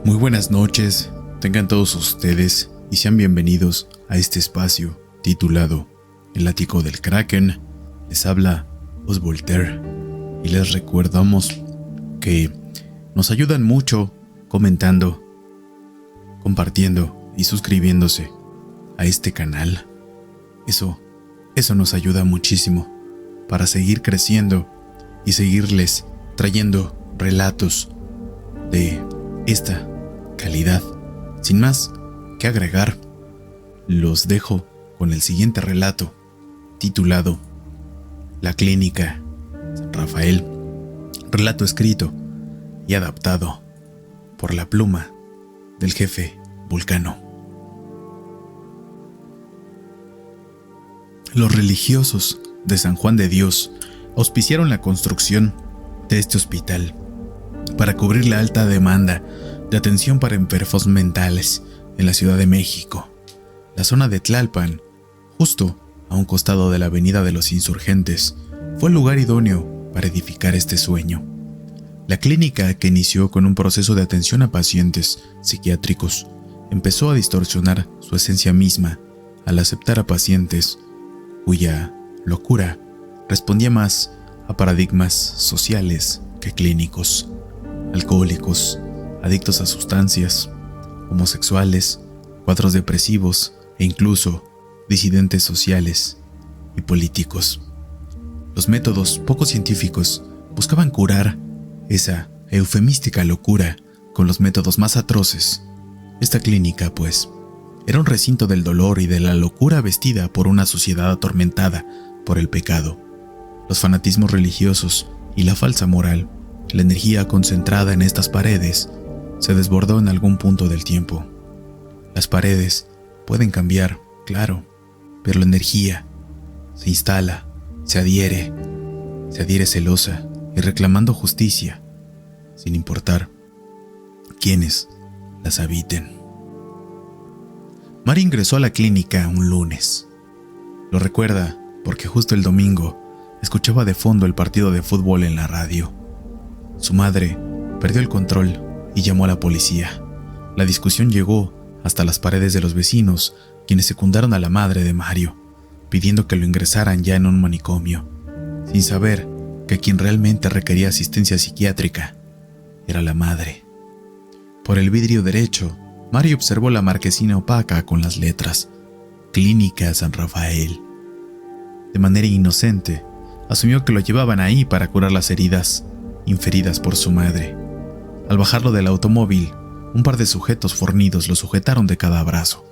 Muy buenas noches, tengan todos ustedes y sean bienvenidos a este espacio titulado El ático del Kraken. Les habla Os Voltaire y les recordamos que nos ayudan mucho comentando, compartiendo y suscribiéndose a este canal. Eso nos ayuda muchísimo para seguir creciendo y seguirles trayendo relatos de esta calidad. Sin más que agregar, los dejo con el siguiente relato titulado La Clínica San Rafael, relato escrito y adaptado por la pluma del jefe Vulcano. Los religiosos de San Juan de Dios auspiciaron la construcción de este hospital para cubrir la alta demanda de atención para enfermos mentales en la Ciudad de México. La zona de Tlalpan, justo a un costado de la Avenida de los Insurgentes, fue el lugar idóneo para edificar este sueño. La clínica, que inició con un proceso de atención a pacientes psiquiátricos, empezó a distorsionar su esencia misma al aceptar a pacientes cuya locura respondía más a paradigmas sociales que clínicos: alcohólicos, adictos a sustancias, homosexuales, cuadros depresivos e incluso disidentes sociales y políticos. Los métodos poco científicos buscaban curar esa eufemística locura con los métodos más atroces. Esta clínica, pues, era un recinto del dolor y de la locura vestida por una sociedad atormentada por el pecado, los fanatismos religiosos y la falsa moral. La energía concentrada en estas paredes se desbordó en algún punto del tiempo. Las paredes pueden cambiar, claro, pero la energía se instala, se adhiere celosa y reclamando justicia, sin importar quiénes las habiten. Mari ingresó a la clínica un lunes. Lo recuerda porque justo el domingo escuchaba de fondo el partido de fútbol en la radio. Su madre perdió el control y llamó a la policía. La discusión llegó hasta las paredes de los vecinos, quienes secundaron a la madre de Mario, pidiendo que lo ingresaran ya en un manicomio, sin saber que quien realmente requería asistencia psiquiátrica era la madre. Por el vidrio derecho, Mario observó la marquesina opaca con las letras Clínica San Rafael. De manera inocente, asumió que lo llevaban ahí para curar las heridas inferidas por su madre. Al bajarlo del automóvil, un par de sujetos fornidos lo sujetaron de cada brazo.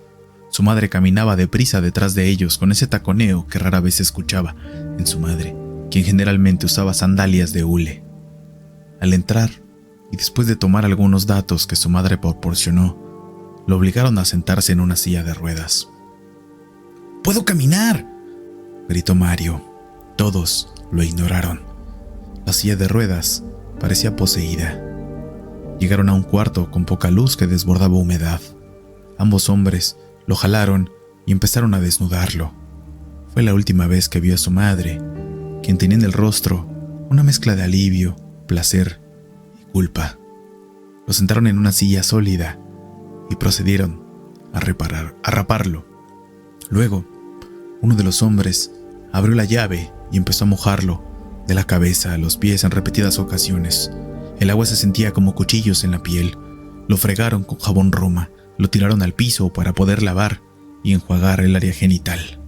Su madre caminaba deprisa detrás de ellos con ese taconeo que rara vez se escuchaba en su madre, quien generalmente usaba sandalias de hule. Al entrar, y después de tomar algunos datos que su madre proporcionó, lo obligaron a sentarse en una silla de ruedas. «¡Puedo caminar!», gritó Mario. Todos lo ignoraron. La silla de ruedas parecía poseída. Llegaron a un cuarto con poca luz que desbordaba humedad. Ambos hombres lo jalaron y empezaron a desnudarlo. Fue la última vez que vio a su madre, quien tenía en el rostro una mezcla de alivio, placer y culpa. Lo sentaron en una silla sólida y procedieron a raparlo. Luego, uno de los hombres abrió la llave y empezó a mojarlo de la cabeza a los pies en repetidas ocasiones. El agua se sentía como cuchillos en la piel. Lo fregaron con jabón Roma, lo tiraron al piso para poder lavar y enjuagar el área genital.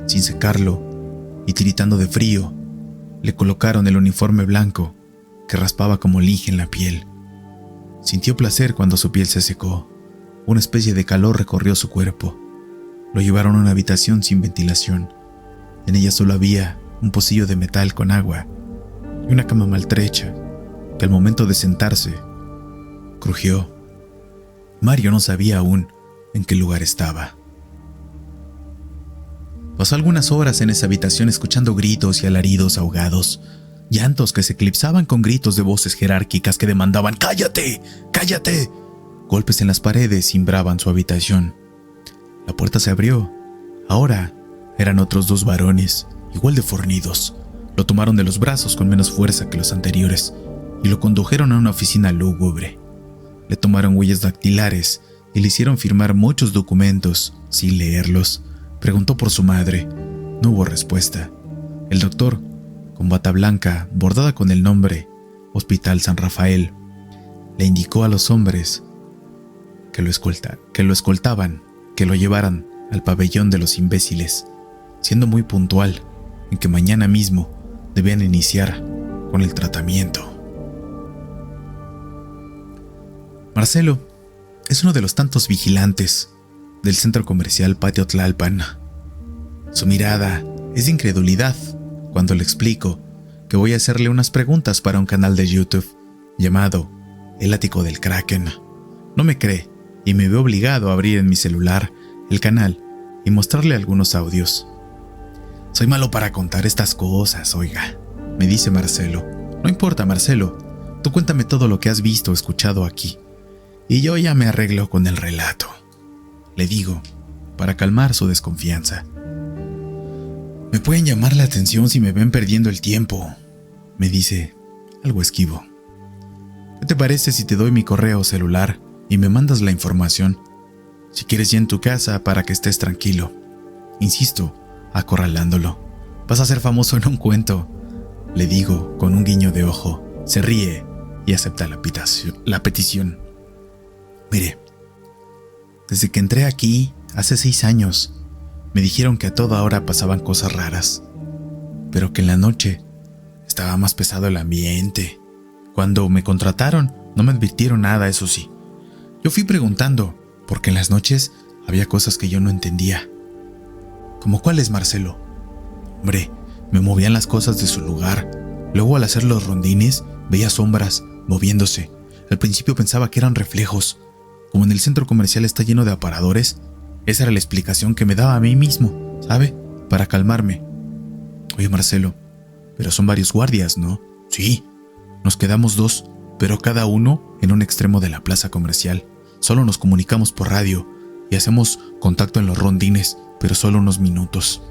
Sin secarlo y tiritando de frío, le colocaron el uniforme blanco que raspaba como lija en la piel. Sintió placer cuando su piel se secó. Una especie de calor recorrió su cuerpo. Lo llevaron a una habitación sin ventilación. En ella solo había un pocillo de metal con agua y una cama maltrecha que al momento de sentarse crujió. Mario no sabía aún en qué lugar estaba. Pasó algunas horas en esa habitación escuchando gritos y alaridos ahogados, llantos que se eclipsaban con gritos de voces jerárquicas que demandaban «¡Cállate! ¡Cállate!». Golpes en las paredes cimbraban su habitación. La puerta se abrió. Ahora eran otros dos varones, igual de fornidos. Lo tomaron de los brazos con menos fuerza que los anteriores y lo condujeron a una oficina lúgubre. Le tomaron huellas dactilares y le hicieron firmar muchos documentos sin leerlos. Preguntó por su madre. No hubo respuesta. El doctor, con bata blanca bordada con el nombre Hospital San Rafael, le indicó a los hombres que lo escoltaban, que lo llevaran al pabellón de los imbéciles, siendo muy puntual en que mañana mismo debían iniciar con el tratamiento. Marcelo es uno de los tantos vigilantes del centro comercial Patio Tlalpan. Su mirada es de incredulidad cuando le explico que voy a hacerle unas preguntas para un canal de YouTube llamado El Ático del Kraken. No me cree y me ve obligado a abrir en mi celular el canal y mostrarle algunos audios. Soy malo para contar estas cosas, oiga, me dice Marcelo. No importa, Marcelo, tú cuéntame todo lo que has visto o escuchado aquí, y yo ya me arreglo con el relato, le digo, para calmar su desconfianza. Me pueden llamar la atención si me ven perdiendo el tiempo, me dice, algo esquivo. ¿Qué te parece si te doy mi correo celular y me mandas la información? Si quieres ya en tu casa para que estés tranquilo. Insisto, acorralándolo. Vas a ser famoso en un cuento, le digo con un guiño de ojo. Se ríe y acepta la petición. Mire, desde que entré aquí, hace 6 años, me dijeron que a toda hora pasaban cosas raras, pero que en la noche estaba más pesado el ambiente. Cuando me contrataron, no me advirtieron nada, eso sí. Yo fui preguntando, porque en las noches había cosas que yo no entendía. ¿Cómo cuáles, Marcelo? Hombre, me movían las cosas de su lugar. Luego, al hacer los rondines, veía sombras moviéndose. Al principio pensaba que eran reflejos. Como en el centro comercial está lleno de aparadores, esa era la explicación que me daba a mí mismo, ¿sabe? Para calmarme. Oye, Marcelo, pero son varios guardias, ¿no? Sí, nos quedamos 2, pero cada uno en un extremo de la plaza comercial. Solo nos comunicamos por radio y hacemos contacto en los rondines, pero solo unos minutos.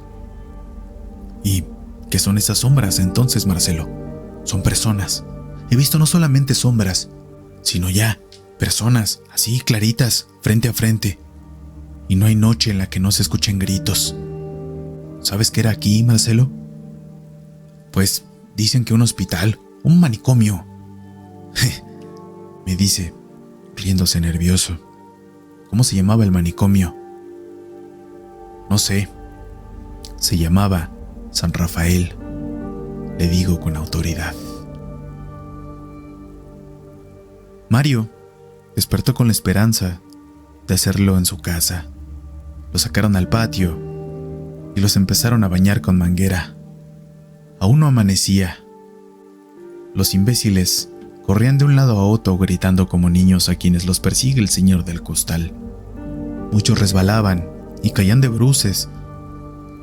¿Y qué son esas sombras entonces, Marcelo? Son personas. He visto no solamente sombras, sino ya personas, así claritas, frente a frente. Y no hay noche en la que no se escuchen gritos. ¿Sabes qué era aquí, Marcelo? Pues dicen que un hospital, un manicomio. Me dice, riéndose nervioso. ¿Cómo se llamaba el manicomio? No sé. Se llamaba San Rafael, le digo con autoridad. Mario despertó con la esperanza de hacerlo en su casa. Lo sacaron al patio y los empezaron a bañar con manguera. Aún no amanecía. Los imbéciles corrían de un lado a otro gritando como niños a quienes los persigue el señor del costal. Muchos resbalaban y caían de bruces,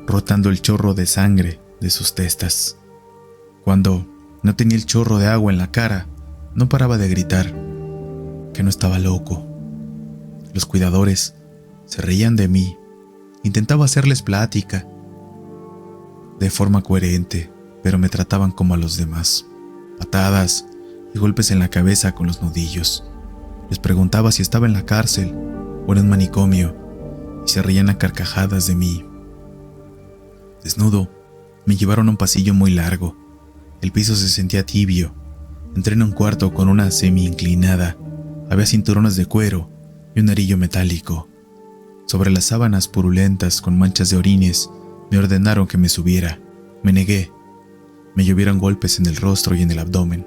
rotando el chorro de sangre de sus testas. Cuando no tenía el chorro de agua en la cara, no paraba de gritar que no estaba loco. Los cuidadores se reían de mí. Intentaba hacerles plática de forma coherente, pero me trataban como a los demás. Patadas y golpes en la cabeza con los nudillos. Les preguntaba si estaba en la cárcel o en un manicomio y se reían a carcajadas de mí. Desnudo, me llevaron a un pasillo muy largo. El piso se sentía tibio. Entré en un cuarto con una semi-inclinada. Había cinturones de cuero y un arillo metálico. Sobre las sábanas purulentas con manchas de orines, me ordenaron que me subiera. Me negué. Me llovieron golpes en el rostro y en el abdomen.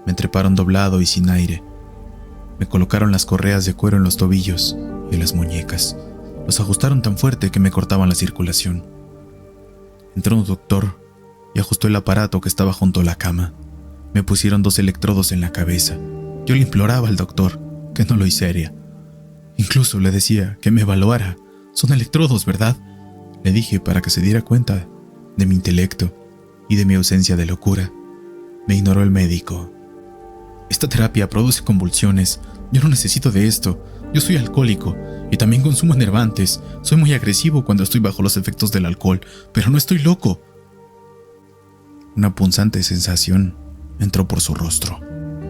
Me entreparon doblado y sin aire. Me colocaron las correas de cuero en los tobillos y en las muñecas. Los ajustaron tan fuerte que me cortaban la circulación. Entró un doctor y ajustó el aparato que estaba junto a la cama. Me pusieron 2 electrodos en la cabeza. Yo le imploraba al doctor que no lo hiciera. Incluso le decía que me evaluara. Son electrodos, ¿verdad? Le dije para que se diera cuenta de mi intelecto y de mi ausencia de locura. Me ignoró el médico. Esta terapia produce convulsiones. Yo no necesito de esto. Yo soy alcohólico y también consumo enervantes. Soy muy agresivo cuando estoy bajo los efectos del alcohol, pero no estoy loco. Una punzante sensación entró por su rostro,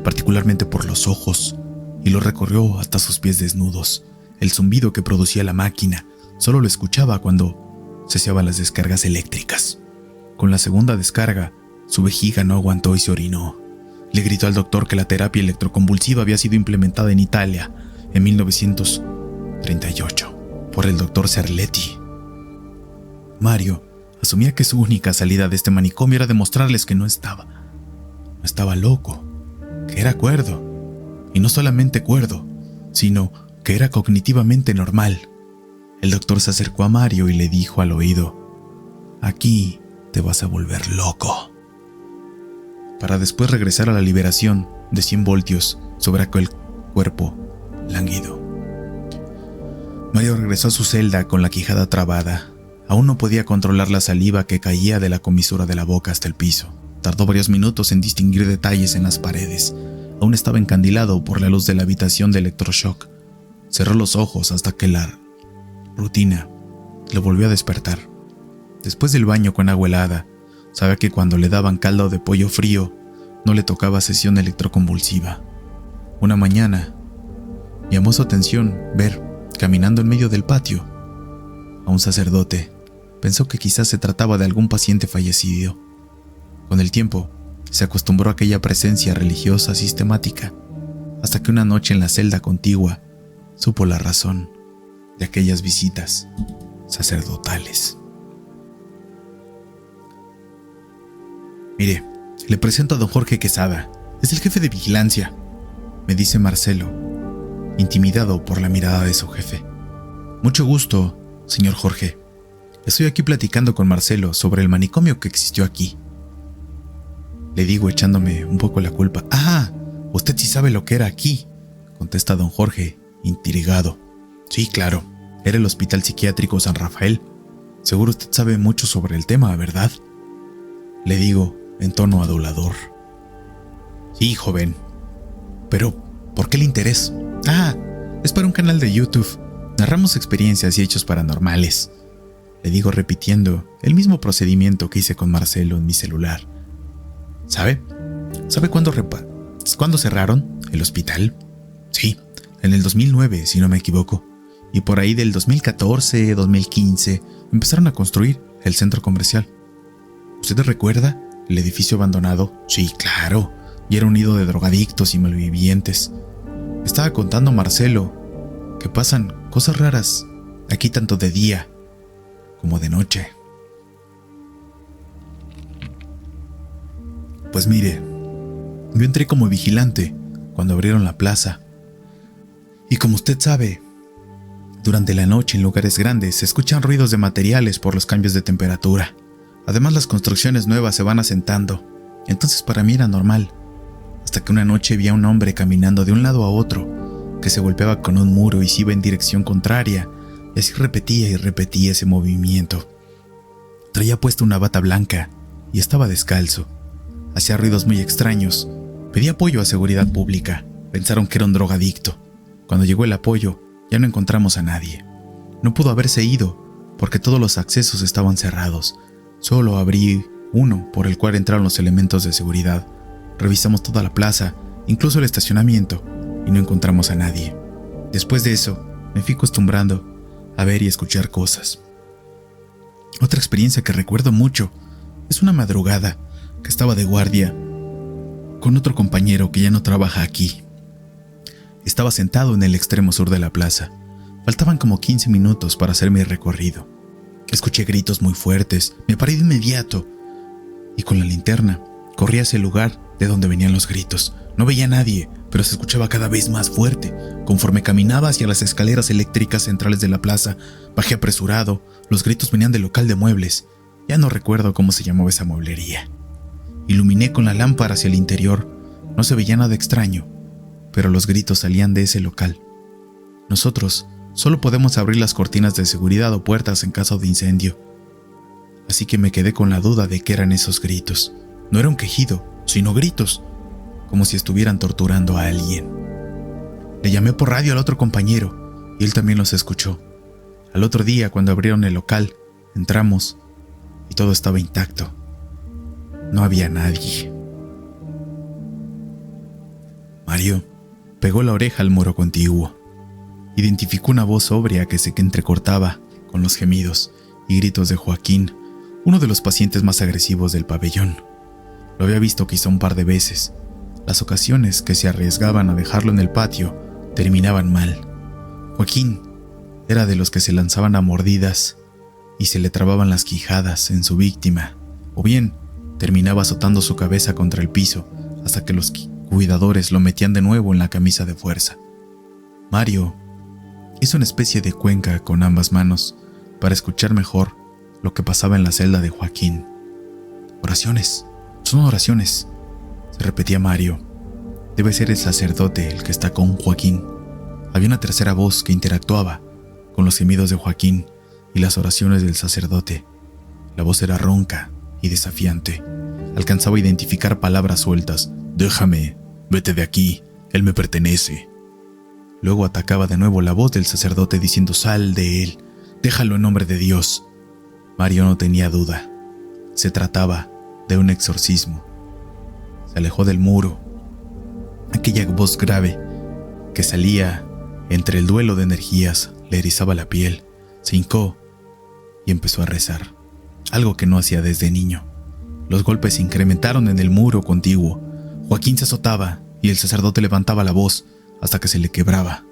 particularmente por los ojos. y lo recorrió hasta sus pies desnudos. El zumbido que producía la máquina solo lo escuchaba cuando cesaban las descargas eléctricas. Con la segunda descarga, su vejiga no aguantó y se orinó. Le gritó al doctor que la terapia electroconvulsiva había sido implementada en Italia en 1938 por el doctor Cerletti. Mario asumía que su única salida de este manicomio era demostrarles que no estaba loco, que era cuerdo, y no solamente cuerdo, sino que era cognitivamente normal. El doctor se acercó a Mario y le dijo al oído: «Aquí te vas a volver loco», para después regresar a la liberación de 100 voltios sobre aquel cuerpo lánguido. Mario regresó a su celda con la quijada trabada. Aún no podía controlar la saliva que caía de la comisura de la boca hasta el piso. Tardó varios minutos en distinguir detalles en las paredes. Aún estaba encandilado por la luz de la habitación de electroshock. Cerró los ojos hasta que la rutina lo volvió a despertar. Después del baño con agua helada, sabía que cuando le daban caldo de pollo frío, no le tocaba sesión electroconvulsiva. Una mañana, llamó su atención ver, caminando en medio del patio, a un sacerdote. Pensó que quizás se trataba de algún paciente fallecido. Con el tiempo, se acostumbró a aquella presencia religiosa sistemática, hasta que una noche en la celda contigua supo la razón de aquellas visitas sacerdotales. «Mire, le presento a don Jorge Quesada. Es el jefe de vigilancia», me dice Marcelo, intimidado por la mirada de su jefe. «Mucho gusto, señor Jorge. Estoy aquí platicando con Marcelo sobre el manicomio que existió aquí», le digo echándome un poco la culpa. «Ah, usted sí sabe lo que era aquí», contesta don Jorge, intrigado. «Sí, claro, era el Hospital Psiquiátrico San Rafael. Seguro usted sabe mucho sobre el tema, ¿verdad?», le digo en tono adulador. «Sí, joven. Pero, ¿por qué el interés?». «Ah, es para un canal de YouTube. Narramos experiencias y hechos paranormales», le digo repitiendo el mismo procedimiento que hice con Marcelo en mi celular. ¿Sabe cuándo cerraron el hospital? Sí, en el 2009, si no me equivoco. Y por ahí del 2014, 2015, empezaron a construir el centro comercial. ¿Usted recuerda el edificio abandonado? Sí, claro. Y era un nido de drogadictos y malvivientes. Estaba contando Marcelo que pasan cosas raras aquí tanto de día como de noche. Pues mire, yo entré como vigilante cuando abrieron la plaza. Y como usted sabe, durante la noche en lugares grandes se escuchan ruidos de materiales por los cambios de temperatura. Además, las construcciones nuevas se van asentando. Entonces para mí era normal. Hasta que una noche vi a un hombre caminando de un lado a otro, que se golpeaba con un muro y se iba en dirección contraria, y así repetía y repetía ese movimiento. Traía puesta una bata blanca y estaba descalzo. Hacía ruidos muy extraños. Pedía apoyo a seguridad pública. Pensaron que era un drogadicto. Cuando llegó el apoyo, ya no encontramos a nadie. No pudo haberse ido, porque todos los accesos estaban cerrados. Solo abrí uno por el cual entraron los elementos de seguridad. Revisamos toda la plaza, incluso el estacionamiento, y no encontramos a nadie. Después de eso, me fui acostumbrando a ver y escuchar cosas. Otra experiencia que recuerdo mucho es una madrugada que estaba de guardia con otro compañero que ya no trabaja aquí. Estaba sentado en el extremo sur de la plaza. Faltaban como 15 minutos para hacer mi recorrido. Escuché gritos muy fuertes, me paré de inmediato y con la linterna corrí hacia el lugar de donde venían los gritos. No veía a nadie, pero se escuchaba cada vez más fuerte. Conforme caminaba hacia las escaleras eléctricas centrales de la plaza, bajé apresurado. Los gritos venían del local de muebles. Ya no recuerdo cómo se llamaba esa mueblería. Iluminé con la lámpara hacia el interior. No se veía nada extraño, pero los gritos salían de ese local. Nosotros solo podemos abrir las cortinas de seguridad o puertas en caso de incendio. Así que me quedé con la duda de qué eran esos gritos. No era un quejido, sino gritos, como si estuvieran torturando a alguien. Le llamé por radio al otro compañero y él también los escuchó. Al otro día, cuando abrieron el local, entramos y todo estaba intacto. No había nadie. Mario, Pegó la oreja al muro contiguo. Identificó una voz sobria que se entrecortaba con los gemidos y gritos de Joaquín, uno de los pacientes más agresivos del pabellón. Lo había visto quizá un par de veces. Las ocasiones que se arriesgaban a dejarlo en el patio terminaban mal. Joaquín era de los que se lanzaban a mordidas y se le trababan las quijadas en su víctima, o bien terminaba azotando su cabeza contra el piso hasta que los cuidadores lo metían de nuevo en la camisa de fuerza. Mario hizo una especie de cuenca con ambas manos para escuchar mejor lo que pasaba en la celda de Joaquín. Oraciones, son oraciones, se repetía Mario. Debe ser el sacerdote el que está con Joaquín. Había una tercera voz que interactuaba con los gemidos de Joaquín y las oraciones del sacerdote. La voz era ronca y desafiante. Alcanzaba a identificar palabras sueltas. Déjame, vete de aquí, él me pertenece. Luego atacaba de nuevo la voz del sacerdote diciendo: sal de él, déjalo en nombre de Dios. Mario no tenía duda. Se trataba de un exorcismo. Se alejó del muro. Aquella voz grave que salía entre el duelo de energías le erizaba la piel. Se hincó y empezó a rezar, algo que no hacía desde niño. Los golpes se incrementaron en el muro contiguo. Joaquín se azotaba y el sacerdote levantaba la voz hasta que se le quebraba.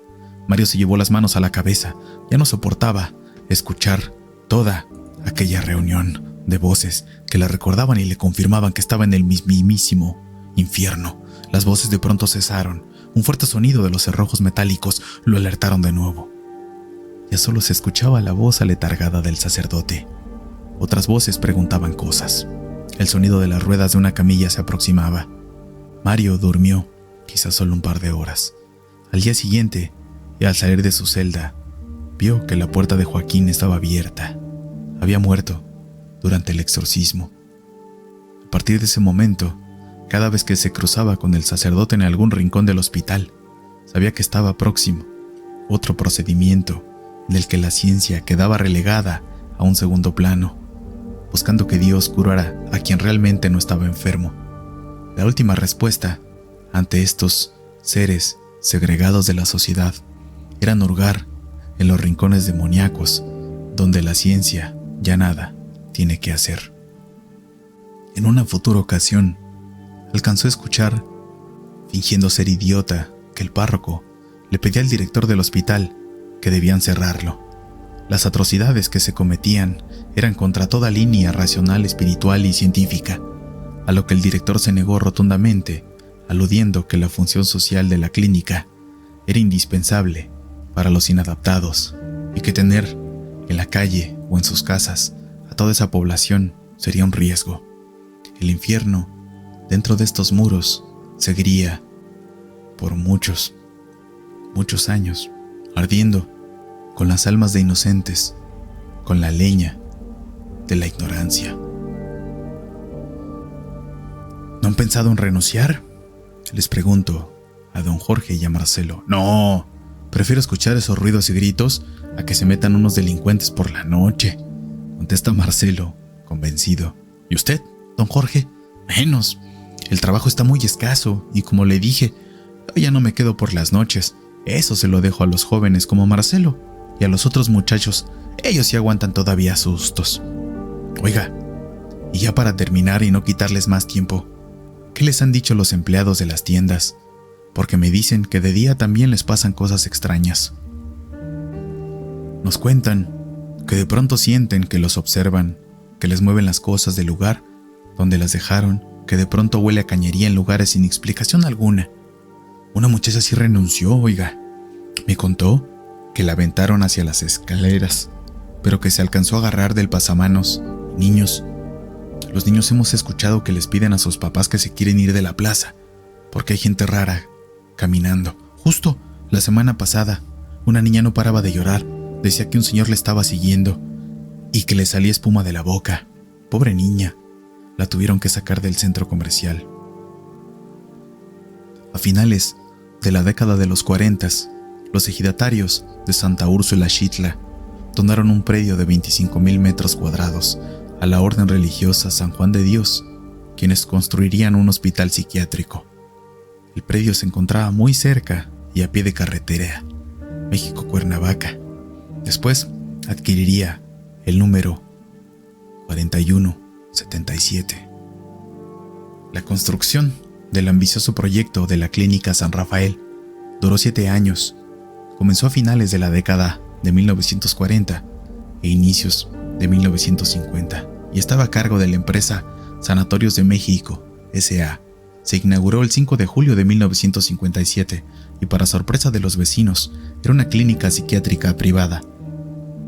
Mario se llevó las manos a la cabeza. Ya no soportaba escuchar toda aquella reunión de voces que le recordaban y le confirmaban que estaba en el mismísimo infierno. Las voces de pronto cesaron. Un fuerte sonido de los cerrojos metálicos lo alertaron de nuevo. Ya solo se escuchaba la voz aletargada del sacerdote. Otras voces preguntaban cosas. El sonido de las ruedas de una camilla se aproximaba. Mario durmió, quizás solo un par de horas. Al día siguiente, y al salir de su celda, vio que la puerta de Joaquín estaba abierta. Había muerto durante el exorcismo. A partir de ese momento, cada vez que se cruzaba con el sacerdote en algún rincón del hospital, sabía que estaba próximo otro procedimiento en el que la ciencia quedaba relegada a un segundo plano, buscando que Dios curara a quien realmente no estaba enfermo. La última respuesta ante estos seres segregados de la sociedad era hurgar en los rincones demoníacos donde la ciencia ya nada tiene que hacer. En una futura ocasión, alcanzó a escuchar, fingiendo ser idiota, que el párroco le pedía al director del hospital que debían cerrarlo. Las atrocidades que se cometían eran contra toda línea racional, espiritual y científica, a lo que el director se negó rotundamente, aludiendo que la función social de la clínica era indispensable para los inadaptados y que tener en la calle o en sus casas a toda esa población sería un riesgo. El infierno dentro de estos muros seguiría por muchos años, ardiendo con las almas de inocentes, con la leña de la ignorancia. ¿No han pensado en renunciar?, les pregunto a don Jorge y a Marcelo. No, prefiero escuchar esos ruidos y gritos a que se metan unos delincuentes por la noche, contesta Marcelo, convencido. ¿Y usted, don Jorge? Menos. El trabajo está muy escaso y, como le dije, yo ya no me quedo por las noches. Eso se lo dejo a los jóvenes como Marcelo y a los otros muchachos. Ellos sí aguantan todavía sustos. Oiga, y ya para terminar y no quitarles más tiempo, ¿qué les han dicho los empleados de las tiendas? Porque me dicen que de día también les pasan cosas extrañas. Nos cuentan que de pronto sienten que los observan, que les mueven las cosas del lugar donde las dejaron, que de pronto huele a cañería en lugares sin explicación alguna. Una muchacha sí renunció, oiga. Me contó que la aventaron hacia las escaleras, pero que se alcanzó a agarrar del pasamanos. Niños. Los niños hemos escuchado que les piden a sus papás que se quieren ir de la plaza, porque hay gente rara caminando. Justo la semana pasada, una niña no paraba de llorar. Decía que un señor le estaba siguiendo y que le salía espuma de la boca. Pobre niña, la tuvieron que sacar del centro comercial. A finales de la década de los 40, los ejidatarios de Santa Úrsula Xitla donaron un predio de 25,000 metros cuadrados a la orden religiosa San Juan de Dios, quienes construirían un hospital psiquiátrico. El predio se encontraba muy cerca y a pie de carretera, México-Cuernavaca. Después adquiriría el número 4177. La construcción del ambicioso proyecto de la Clínica San Rafael duró 7 años. Comenzó a finales de la década de 1940 e inicios de 1950 y estaba a cargo de la empresa Sanatorios de México, S.A. Se inauguró el 5 de julio de 1957 y, para sorpresa de los vecinos, era una clínica psiquiátrica privada,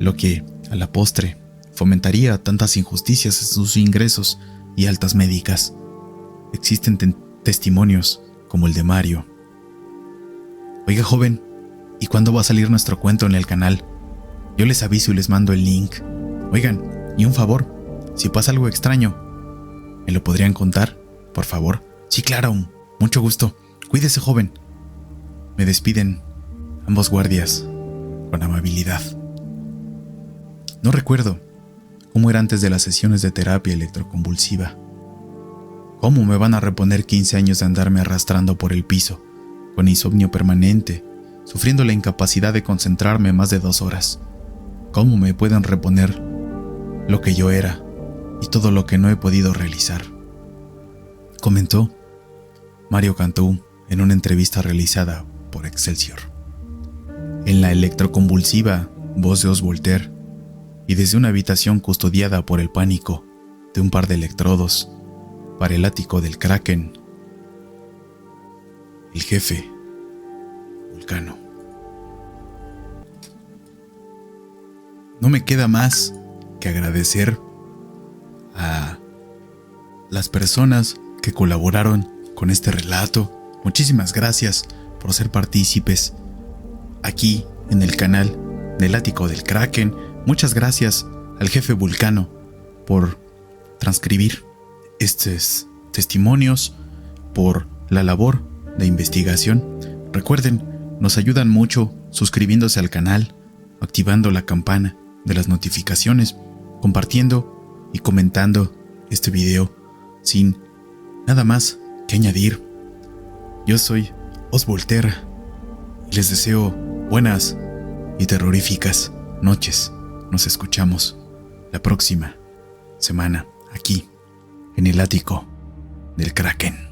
lo que, a la postre, fomentaría tantas injusticias en sus ingresos y altas médicas. Existen testimonios como el de Mario. Oiga, joven, ¿y cuándo va a salir nuestro cuento en el canal? Yo les aviso y les mando el link. Oigan, y un favor, si pasa algo extraño, ¿me lo podrían contar, por favor? Sí, claro, mucho gusto. Cuídese, joven. Me despiden ambos guardias con amabilidad. No recuerdo cómo era antes de las sesiones de terapia electroconvulsiva. ¿Cómo me van a reponer 15 años de andarme arrastrando por el piso, con insomnio permanente, sufriendo la incapacidad de concentrarme más de 2 horas? ¿Cómo me pueden reponer lo que yo era y todo lo que no he podido realizar?, comentó Mario Cantú en una entrevista realizada por Excelsior. En la electroconvulsiva voz de Os Voltaire, y desde una habitación custodiada por el pánico de un par de electrodos para el ático del Kraken, el jefe Vulcano. No me queda más que agradecer a las personas que colaboraron con este relato. Muchísimas gracias por ser partícipes aquí en el canal del ático del Kraken. Muchas gracias al jefe Vulcano por transcribir estos testimonios, por la labor de investigación. Recuerden, nos ayudan mucho suscribiéndose al canal, activando la campana de las notificaciones, compartiendo y comentando este video. Sin nada más que añadir, yo soy Os Voltaire y les deseo buenas y terroríficas noches. Nos escuchamos la próxima semana aquí en el ático del Kraken.